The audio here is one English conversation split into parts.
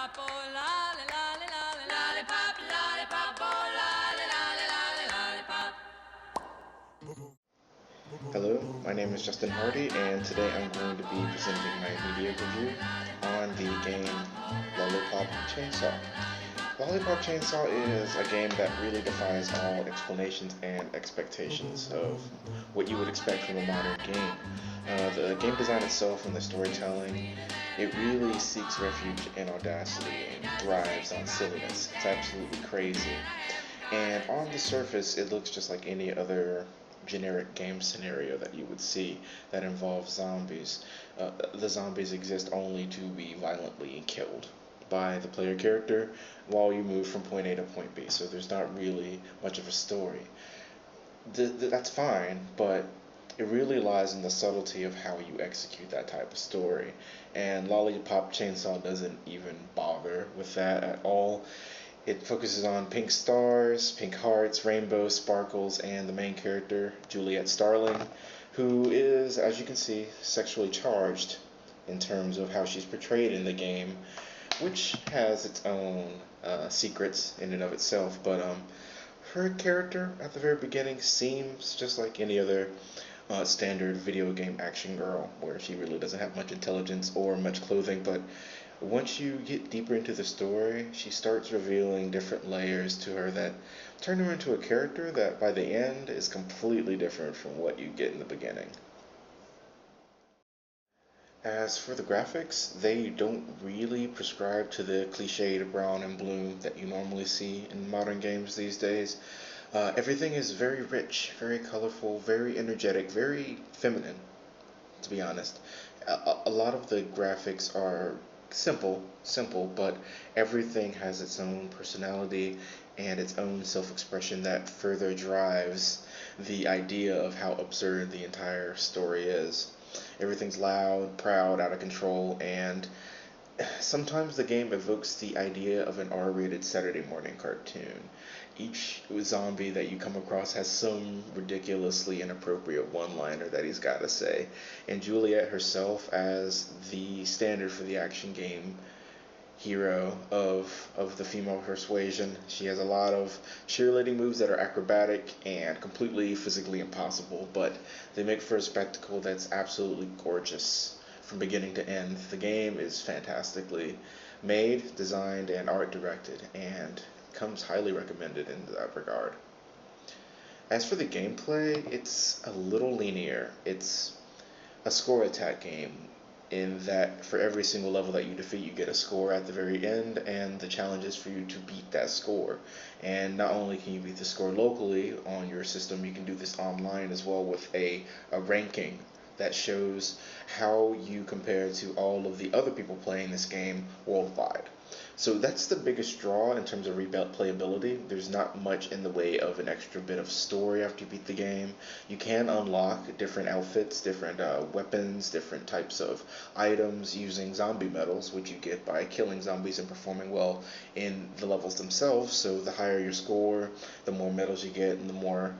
lollipop, oh lolly, lolly, lolly, lollipop, lollipop, oh lolly, lolly, lolly, lollipop. Hello, my name is Justin Hardy, and today I'm going to be presenting my media review on the game Lollipop Chainsaw. Lollipop Chainsaw is a game that really defies all explanations and expectations of what you would expect from a modern game. The game design itself and the storytelling, it really seeks refuge in audacity and thrives on silliness. It's absolutely crazy. And on the surface, it looks just like any other generic game scenario that you would see that involves zombies. The zombies exist only to be violently killed by the player character while you move from point A to point B. So there's not really much of a story. That's fine, but it really lies in the subtlety of how you execute that type of story. And Lollipop Chainsaw doesn't even bother with that at all. It focuses on pink stars, pink hearts, rainbows, sparkles, and the main character, Juliet Starling, who is, as you can see, sexually charged in terms of how she's portrayed in the game, which has its own secrets in and of itself. But her character at the very beginning seems just like any other standard video game action girl, where she really doesn't have much intelligence or much clothing. But once you get deeper into the story, she starts revealing different layers to her that turn her into a character that by the end is completely different from what you get in the beginning. As for the graphics, they don't really prescribe to the cliched brown and blue that you normally see in modern games these days. Everything is very rich, very colorful, very energetic, very feminine, to be honest. A lot of the graphics are simple, but everything has its own personality and its own self-expression that further drives the idea of how absurd the entire story is. Everything's loud, proud, out of control, and sometimes the game evokes the idea of an R-rated Saturday morning cartoon. Each zombie that you come across has some ridiculously inappropriate one-liner that he's got to say. And Juliet herself, as the standard for the action game hero of the female persuasion, she has a lot of cheerleading moves that are acrobatic and completely physically impossible, but they make for a spectacle that's absolutely gorgeous from beginning to end. The game is fantastically made, designed, and art directed, and comes highly recommended in that regard. As for the gameplay, it's a little linear. It's a score attack game in that for every single level that you defeat, you get a score at the very end, and the challenge is for you to beat that score. And not only can you beat the score locally on your system, you can do this online as well with a ranking that shows how you compare to all of the other people playing this game worldwide. So that's the biggest draw in terms of replayability. There's not much in the way of an extra bit of story after you beat the game. You can unlock different outfits, different weapons, different types of items using zombie medals, which you get by killing zombies and performing well in the levels themselves. So the higher your score, the more medals you get, and the more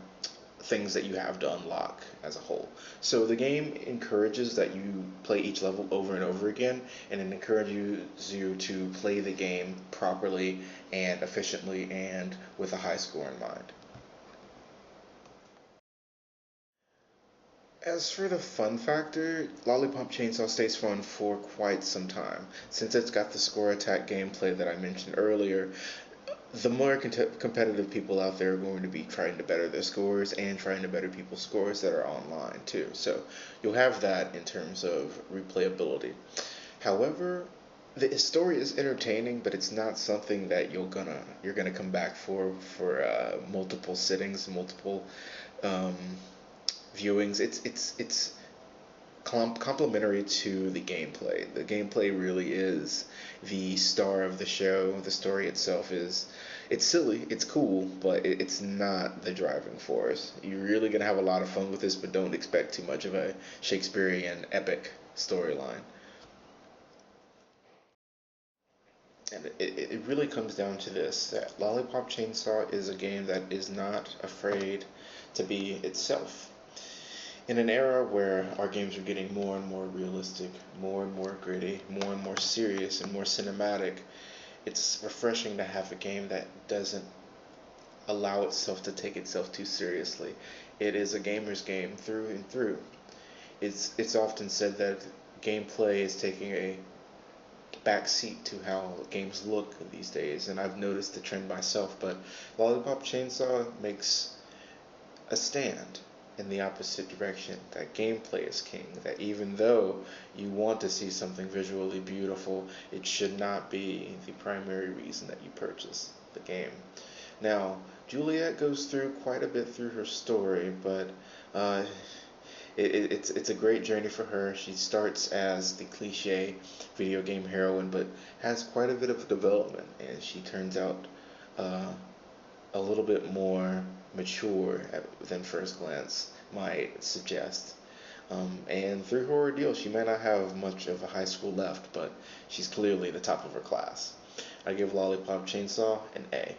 things that you have to unlock as a whole. So the game encourages that you play each level over and over again, and it encourages you to play the game properly and efficiently and with a high score in mind. As for the fun factor, Lollipop Chainsaw stays fun for quite some time. Since it's got the score attack gameplay that I mentioned earlier, the more competitive people out there are going to be trying to better their scores and trying to better people's scores that are online too. So you'll have that in terms of replayability. However, the story is entertaining, but it's not something that you're gonna come back for multiple sittings, multiple um, viewings. It's complementary to the gameplay. The gameplay really is the star of the show. The story itself is it's silly, it's cool, but it's not the driving force. You're really gonna have a lot of fun with this, but don't expect too much of a Shakespearean epic storyline. And it really comes down to this, that Lollipop Chainsaw is a game that is not afraid to be itself. In an era where our games are getting more and more realistic, more and more gritty, more and more serious, and more cinematic, it's refreshing to have a game that doesn't allow itself to take itself too seriously. It is a gamer's game through and through. It's often said that gameplay is taking a backseat to how games look these days, and I've noticed the trend myself. But Lollipop Chainsaw makes a stand in the opposite direction. That gameplay is king. That even though you want to see something visually beautiful, it should not be the primary reason that you purchase the game. Now, Juliet goes through quite a bit through her story, but uh, it's a great journey for her. She starts as the cliche video game heroine, but has quite a bit of development, and she turns out uh, a little bit more mature than first glance might suggest. And through her ordeal, she may not have much of a high school left, but she's clearly the top of her class. I give Lollipop Chainsaw an A.